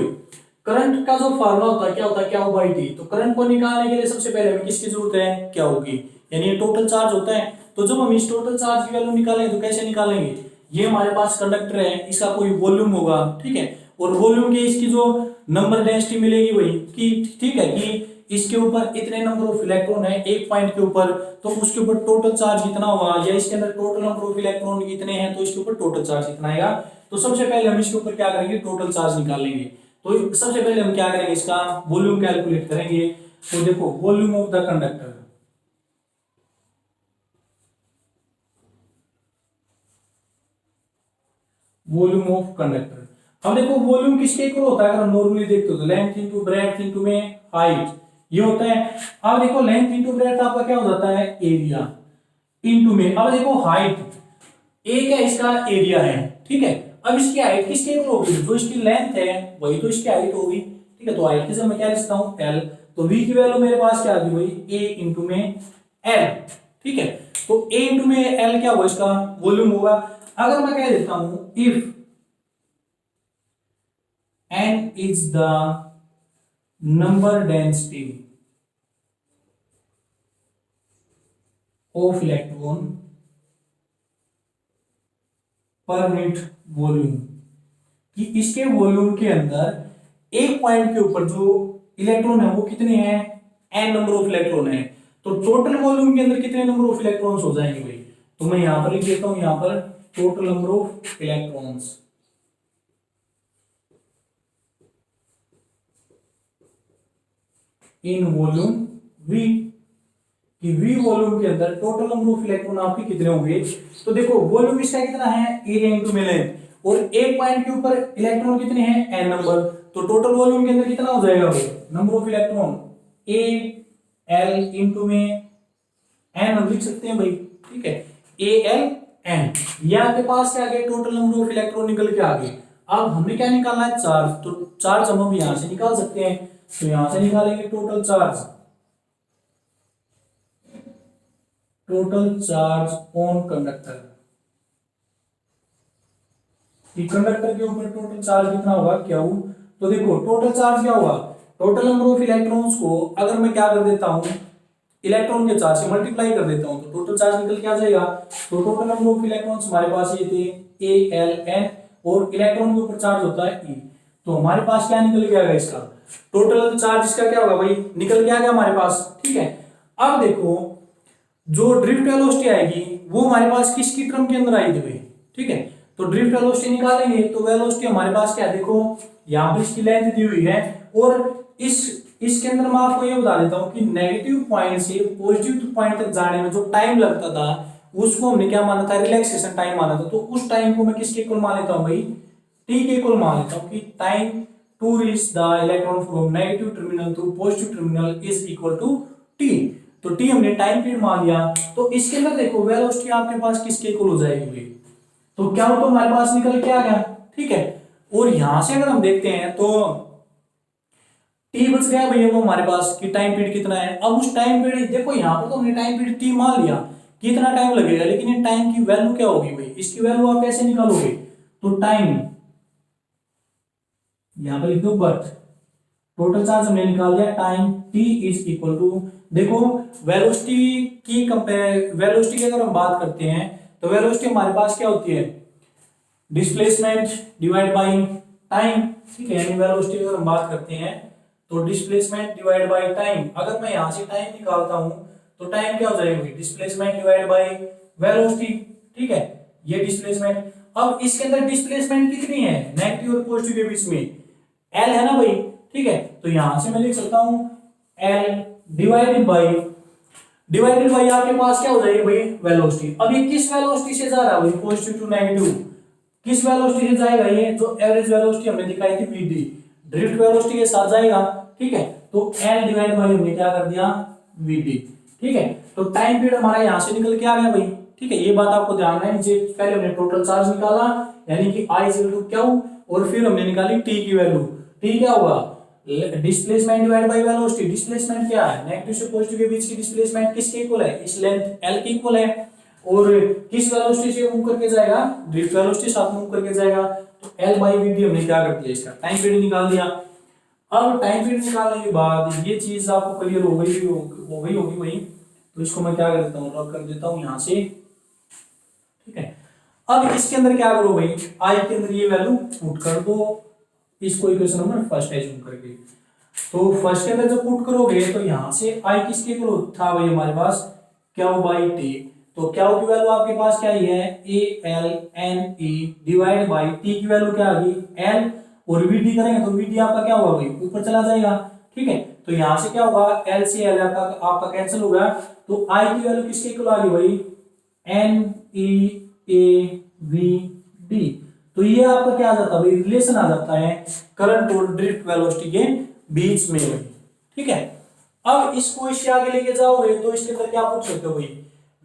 करंट का जो फार्मूला होता है क्या होता है, क्या हो बाई टी। तो करंट को निकालने के लिए सबसे पहले हमें किसकी जरूरत है, क्या होगी, यानी ये टोटल चार्ज होता है। तो जब हम इस टोटल चार्ज की वैल्यू निकालेंगे तो कैसे निकालेंगे, ये हमारे पास कंडक्टर है, इसका कोई वॉल्यूम होगा। ठीक है, और वॉल्यूम के इसकी जो नंबर डेंसिटी मिलेगी वही कि, ठीक है, कि इसके ऊपर इतने नंबर ऑफ इलेक्ट्रॉन है एक पॉइंट के ऊपर, तो उसके ऊपर टोटल चार्ज कितना होगा, या इसके अंदर टोटल नंबर ऑफ इलेक्ट्रॉन कितने हैं तो इसके ऊपर टोटल चार्ज कितना आएगा। तो सबसे पहले हम इसके ऊपर क्या करेंगे, टोटल चार्ज निकालेंगे। तो सबसे पहले हम क्या करेंगे, इसका वॉल्यूम कैलकुलेट करेंगे। तो देखो volume of the conductor, volume of conductor. अब देखो वॉल्यूम किसके इक्वल होता है, अगर हम नॉर्मली देखते हो तो लेंथ इनटू ब्रेड्थ इनटू में हाइट ये होता है। अब देखो लेंथ इनटू ब्रेड्थ आपका क्या हो जाता है, एरिया इनटू में, अब देखो हाइट ए क्या इसका एरिया है। ठीक है, अब इसकी हाइट किसके इक्वल होगी, जो इसकी लेंथ है वही तो इसकी हाइट होगी। ठीक है, तो हाइट की जगह मैं क्या लिखता हूं एल, तो v की वैल्यू मेरे पास क्या आ गई भाई, a इंटू में l। ठीक है, तो a इंटू में l क्या होगा, इसका वॉल्यूम होगा। अगर मैं कह देता हूं if n is the number density of electron per unit volume, कि इसके वॉल्यूम के अंदर एक पॉइंट के ऊपर जो इलेक्ट्रॉन है वो कितने हैं, n नंबर ऑफ इलेक्ट्रॉन है, तो टोटल वॉल्यूम के अंदर कितने नंबर ऑफ इलेक्ट्रॉन्स हो जाएंगे भाई। तो मैं यहां पर लिख देता हूं, यहां पर total number of electrons in volume v, कि v वॉल्यूम के अंदर टोटल नंबर ऑफ इलेक्ट्रॉन आपके कितने होंगे। तो देखो वॉल्यूम इसका कितना है, एरिया इनटू में लेंथ, और एक पॉइंट के ऊपर इलेक्ट्रॉन कितने हैं, n नंबर, तो टोटल वॉल्यूम के अंदर कितना हो जाएगा भाई, number of electron a l into में n हम लिख सकते हैं भाई। ठीक है, a l n, ये आपके पास क्या आ गया, टोटल नंबर ऑफ इलेक्ट्रॉन निकल के आ गए। अब हमने क्या निकालना है, चार्ज, तो चार्ज हम यहां से निकाल सकते हैं, तो यहां से निकालेंगे total charge, total charge on conductor, conductor के ऊपर टोटल चार्ज कितना होगा, क्या हो। तो देखो टोटल चार्ज क्या होगा, टोटल नंबर ऑफ इलेक्ट्रॉन्स को अगर मैं क्या कर देता हूं, इलेक्ट्रॉन के चार्ज से मल्टीप्लाई कर देता हूं तो टोटल चार्ज निकल के आ जाएगा। तो टोटल नंबर ऑफ इलेक्ट्रॉन्स हमारे पास ये थे a l n, और इलेक्ट्रॉन के ऊपर चार्ज होता है e, तो हमारे पास क्या निकल के आएगा, इसका टोटल चार्ज इसका क्या होगा भाई, निकल के आ गया हमारे पास। ठीक है, अब देखो जो ड्रिफ्ट वेलोसिटी आएगी वो हमारे पास किसकी टर्म के अंदर आएगी भाई। ठीक है, तो ड्रिफ्ट वेलोसिटी निकालेंगे तो वेलोसिटी हमारे पास क्या, देखो यहाँ पर इसकी लेंथ दी हुई है, और इसके अंदर मैं आपको ये बता देता हूं कि नेगेटिव पॉइंट से पॉजिटिव पॉइंट तक जाने में जो टाइम लगता था उसको हमने क्या माना था, रिलैक्सेशन टाइम माना था। तो उस टाइम को मैं किसके इक्वल मान लेता हूं भाई, टी के इक्वल मान लेता हूं, कि time to reach the electron from negative terminal to positive terminal is equal to t. तो टी हमने टाइम पीरियड मान लिया, तो इसके अंदर देखो वेलोसिटी आपके पास किसके इक्वल हो जाएगी भाई, तो क्या हो, तो हमारे पास निकल के आ गया। ठीक है, और यहां से अगर हम देखते हैं तो टी बच गया भैया वो हमारे पास कि टाइम पीरियड कितना है। अब उस टाइम पीरियड देखो यहाँ पर तो हमने टाइम पीरियड टी मान लिया कितना टाइम लगेगा, लेकिन ये टाइम की वैल्यू क्या होगी भाई, इसकी वैल्यू आप कैसे निकालोगे, तो टाइम यहां पर लिख दो बट टोटल चार्ज हमने निकाल दिया, time t is equal to, देखो वेलोसिटी की वेलोसिटी की अगर हम बात करते हैं तो वेलोसिटी हमारे पास क्या होती है, डिस्प्लेसमेंट डिवाइड बाई टाइम। ठीक है, यानी वेलोसिटी अगर हम बात करते हैं तो डिस्प्लेसमेंट डिवाइड बाई टाइम, अगर मैं यहां से टाइम निकालता हूं तो टाइम क्या हो जाएगी, डिस्प्लेसमेंट डिवाइड बाई वेलोसिटी। ठीक है, ये डिस्प्लेसमेंट, अब इसके अंदर डिस्प्लेसमेंट कितनी है नेगेटिव और पॉजिटिव के बीच में, एल है ना भाई, ठीक है। तो यहां से मैं लिख सकता हूं एल डिवाइडेड बाई आपके पास क्या हो जाएगी भाई वेलोसिटी। अब ये किस वेलोसिटी से जा रहा है भाई, पॉजिटिव टू नेगेटिव, किस वेलोसिटी से जाएगा ये, जो एवरेज वेलोसिटी हमने दिखाई थी वीडी, ड्रिफ्ट वेलोसिटी के साथ जाएगा, ठीक है। तो एल डिवाइड बाई हमने क्या कर दिया वीडी, ठीक है। तो टाइम पीरियड हमारा यहां से निकल के आ गया भाई, ठीक है। ये बात आपको ध्यान रखना है, पहले हमने टोटल चार्ज निकाला यानी कि I इक्वल टू क्या, और फिर हमने निकाली टी की वैल्यू, टी क्या होगा displacement divide by velocity. Displacement क्या है, नेगेटिव से पॉजिटिव के बीच की डिस्प्लेसमेंट किसके इक्वल है, इस लेंथ एल के इक्वल है, और किस वेलोसिटी से मूव करके जाएगा, ड्रिफ्ट वेलोसिटी साथ मूव करके जाएगा। तो एल बाई वी डी हमने क्या कर दिया, इसका टाइम पीरियड निकाल दिया। अब टाइम पीरियड निकालने के बाद ये चीज आपको क्लियर हो गई होगी भाई। तो इसको मैं क्या कर देता हूँ, रब कर देता हूँ यहां से, ठीक है। अब इसके अंदर क्या करो भाई, आई के अंदर ये वैल्यू पुट कर दो, इसको इक्वेशन नंबर फर्स्ट एज्यूम करके। तो फर्स्ट के अंदर जब पुट करोगे तो यहां से आई किसके इक्वल था भाई हमारे पास, क्यू बाई टी। तो क्यू की वैल्यू आपके पास क्या ही है, a l n e divide by t की वैल्यू क्या आ गई एल, और वी डी करेंगे तो वी डी आपका क्या होगा भाई ऊपर चला जाएगा, ठीक है। तो यहां से क्या होगा एल से एल आपका कैंसिल होगा। तो आई की वैल्यू किसके इक्वल आ गई भाई N E A V D. तो ये आपका क्या आ जाता है भाई, रिलेशन आ जाता है करंट और ड्रिफ्ट वेलोसिटी के बीच में भाई, ठीक है। अब इसको इससे आगे लेके जाओगे तो इसके अंदर क्या पूछ सकते हो भाई,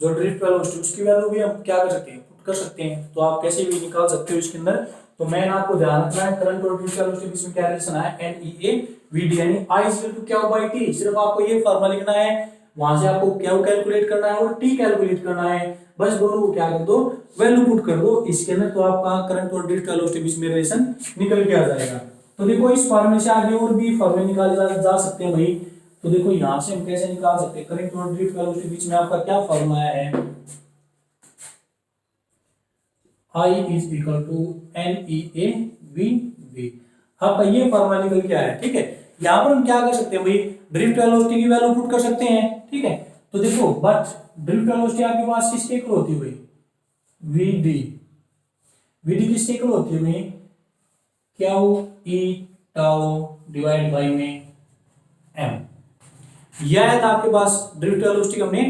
जो ड्रिफ्ट वेलोसिटी उसकी वैल्यू भी हम क्या कर सकते हैं पुट कर सकते हैं। तो आप कैसे भी निकाल सकते हो इसके अंदर। तो मैंने आपको ध्यान रखना है करंट और ड्रिफ्ट वेलोसिटी के बीच में क्या रिलेशन है, N E A V D यानी I equal to Q by T. सिर्फ आपको ये फॉर्मूला लिखना है, वहां से आपको क्यू कैलकुलेट करना है और टी कैलकुलेट करना है, बस दोनों को क्या कर दो वैल्यू पुट कर दो इसके अंदर। तो आपका करंट और ड्रिफ्ट वेलोसिटी के बीच में रिलेशन निकल के आ जाएगा। तो देखो इस फॉर्मूले से आगे और भी फॉर्मूले निकाले जा सकते हैं भाई। तो देखो यहां से हम कैसे निकाल सकते हैं, करंट और ड्रिफ्ट वेलोसिटी के बीच में आपका क्या फॉर्मूला है, I is equal to N E A V V. आपका ये फॉर्मूला निकल के आया, ठीक है। यहाँ पर हम क्या कर सकते हैं भाई, ड्रिफ्ट वेलोसिटी की वैल्यू पुट कर सकते हैं, ठीक है। तो देखो बट ड्रिफ्ट वेलोसिटी आपके पास किसके इक्वल होती है भाई, वी डी किसके इक्वल होती है भाई, Q E tau divide by में एम। यह है आपके पास ड्रिफ्ट वेलोसिटी हमने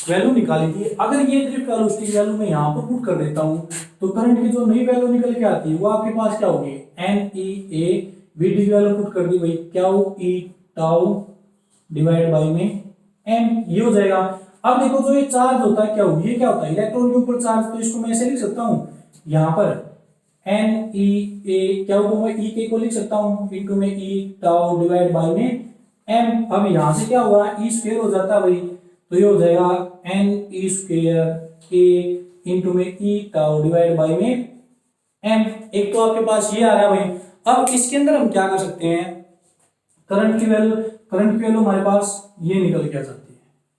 वैल्यू निकाली थी। अगर ये ड्रिफ्ट वेलोसिटी की वैल्यू मैं यहाँ पर पुट कर देता हूँ तो करंट की जो नई वैल्यू निकल के आती है वो आपके पास क्या होगी, N E A V D की वैल्यू पुट कर दी भाई Q E tau divide by में एम, ये हो जाएगा। अब देखो जो ये चार्ज होता है क्या हो, ये क्या होता है इलेक्ट्रॉन के ऊपर चार्ज। तो इसको मैं ऐसे लिख सकता हूँ यहाँ पर एन ई ए क्या को मैं ई के को लिख सकता हूँ इनटू में ई टाउ डिवाइड बाई में एम। अब यहां से क्या हुआ ई स्क्वायर हो जाता है भाई, तो ये हो जाएगा एन ई स्क्वायर ए इंटू में ई टाउ डिवाइड बाई में एम। एक तो आपके पास ये आ रहा है भाई। अब इसके अंदर हम क्या कर सकते हैं, करंट की वैल्यू हमारे पास ये निकल के आ जाती है,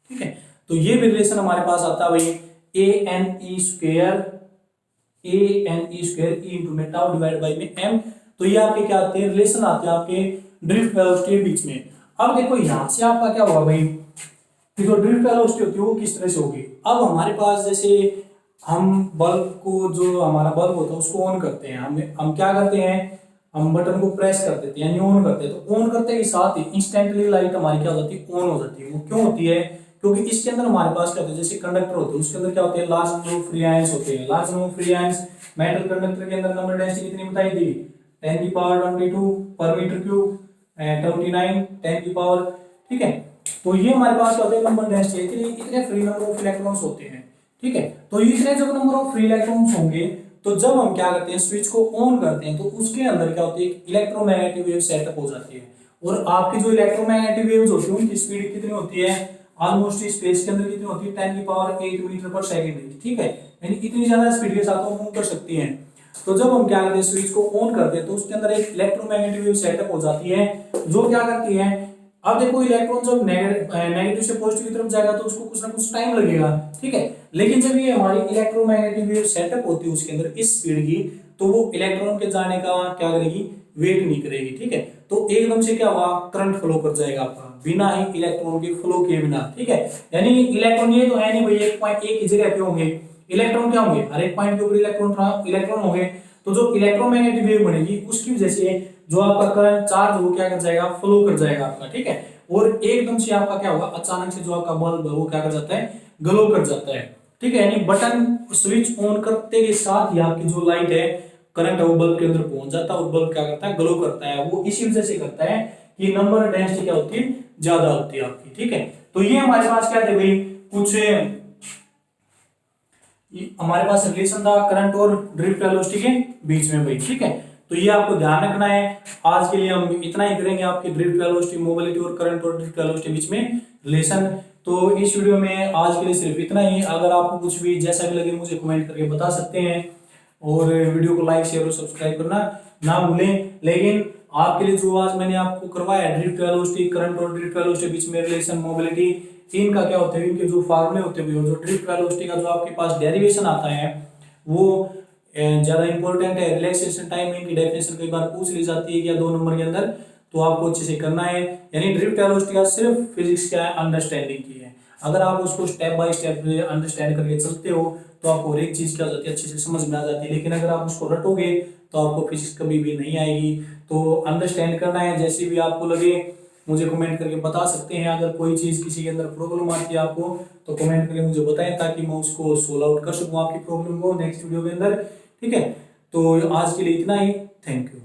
ठीक है। तो ये भी रिलेशन हमारे पास आता है भाई A N E square E into में टाउ डिवाइड बाई में एम। तो ये आपके क्या आते हैं रिलेशन आते हैं आपके ड्रिफ्ट वेलोसिटी के बीच में। अब देखो यहां से आपका क्या होगा भाई कि जो ड्रिफ्ट वेलोसिटी होती है वो किस तरह से होगी। अब हमारे पास जैसे हम बल्ब को, जो हमारा बल्ब होता है उसको ऑन करते हैं, हम क्या करते हैं, हम बटन को प्रेस कर देते हैं यानी ऑन करते हैं। तो ऑन करते के साथ ही इंस्टेंटली लाइट हमारी क्या हो जाती है, ऑन हो जाती है। वो क्यों होती है, क्योंकि इसके अंदर हमारे पास क्या होता है, जैसे कंडक्टर होते हैं उसके अंदर क्या होते हैं large number of free ions होते हैं। Large number of free ions metal conductor के अंदर नंबर डेंसिटी कितनी बताई थी 10 की पावर 22 पर मीटर क्यूब 29 10 की पावर, ठीक है। तो ये हमारे पास क्या होता है नंबर डेंसिटी, इतने फ्री नंबर ऑफ इलेक्ट्रॉन्स होते हैं, ठीक है। तो इतने जब नंबर ऑफ फ्री इलेक्ट्रॉन्स होंगे तो जब हम क्या करते हैं स्विच को ऑन करते हैं तो उसके अंदर क्या होती है इलेक्ट्रोमैग्नेटिक वेव सेटअप हो जाती है। और आपकी जो इलेक्ट्रोमैग्नेटिक वेव्स होती है उनकी स्पीड कितनी होती है, ऑलमोस्ट स्पेस के अंदर कितनी होती है 10 की पावर 8 मीटर पर सेकंड, ठीक है। यानी इतनी ज्यादा स्पीड के साथ वो मूव कर सकती हैं। तो जब हम क्या करते हैं स्विच को ऑन करते हैं तो उसके अंदर एक इलेक्ट्रोमैग्नेटिक वेव सेटअप हो जाती है जो क्या करती है, अब देखो इलेक्ट्रॉन जब नेगेटिव से पॉजिटिव की तरफ जाएगा तो उसको कुछ ना कुछ टाइम लगेगा, ठीक है। लेकिन जब ये हमारी इलेक्ट्रोमैग्नेटिक वेव सेटअप होती है उसके अंदर इस स्पीड की, तो वो इलेक्ट्रॉन के जाने का क्या करेगी, वेट नहीं करेगी, ठीक है। तो एकदम से क्या होगा करंट फ्लो कर जाएगा आपका बिना ही इलेक्ट्रॉन के फ्लो के बिना, ठीक है। यानी इलेक्ट्रॉन ये तो है नहीं भाई एक पॉइंट एक ही जगह पे होंगे, इलेक्ट्रॉन क्या होंगे, हर एक पॉइंट के ऊपर इलेक्ट्रॉन होंगे, तो जो इलेक्ट्रोमैग्नेटिक वेव बनेगी उसकी वजह से जो आपका करंट चार्ज वो क्या कर जाएगा, फ्लो कर जाएगा आपका, ठीक है। और एकदम से आपका क्या होगा, अचानक से जो आपका बल्ब है वो क्या कर जाता है, ग्लो कर जाता है, ठीक है। यानी बटन स्विच ऑन करते के साथ ही आपकी जो लाइट है, करंट है वो बल्ब के अंदर पहुंच जाता है और बल्ब क्या करता है, ग्लो करता है। वो इसी वजह से करता है कि नंबर डेंसिटी क्या होती है, ज्यादा होती है आपकी, ठीक है। तो ये हमारे पास क्या थे भाई, कुछ हमारे पास रिलेशन था करंट और ड्रिफ्ट वेलोसिटी के बीच में भाई, ठीक है। तो ये आपको ध्यान रखना है। आज के लिए हम इतना ही करेंगे, आपकी ड्रिफ्ट वेलोसिटी, मोबिलिटी और करंट और ड्रिफ्ट वेलोसिटी के बीच में रिलेशन। तो इस वीडियो में आज के लिए सिर्फ इतना ही। अगर आपको कुछ भी जैसा भी लगे मुझे कमेंट करके बता सकते हैं, और वीडियो को लाइक शेयर और सब्सक्राइब करना ना भूलें। लेकिन आपके लिए जो आज मैंने आपको करवाया ड्रिफ्ट वेलोसिटी, करंट और ड्रिफ्ट वेलोसिटी के बीच में रिलेशन, मोबिलिटी, इनका क्या होता है, इनके जो फार्मूले होते हैं, जो ड्रिफ्ट वेलोसिटी का जो आपके पास डेरिवेशन आता है वो ज्यादा इंपॉर्टेंट है। रिलैक्सेशन टाइम इनकी डेफिनेशन कई बार पूछ ली जाती है या 2 नंबर के अंदर, तो आपको अच्छे से करना है। यानी ड्रिफ्ट वेलोसिटी का सिर्फ फिजिक्स क्या है, अंडरस्टैंडिंग की है। अगर आप उसको स्टेप बाय स्टेप अंडरस्टैंड करके चलते हो तो आपको हर एक चीज क्या हो जाती है, अच्छे से समझ में आ जाती है। लेकिन अगर आप उसको रटोगे तो आपको फिजिक्स कभी भी नहीं आएगी। तो अंडरस्टैंड करना है, जैसे भी आपको लगे मुझे कमेंट करके बता सकते हैं। अगर कोई चीज किसी के अंदर प्रॉब्लम आती है आपको, तो कमेंट करके मुझे बताएं ताकि मैं उसको सोल्व आउट कर सकूं आपकी प्रॉब्लम को नेक्स्ट वीडियो के अंदर, ठीक है। तो आज के लिए इतना ही, थैंक यू।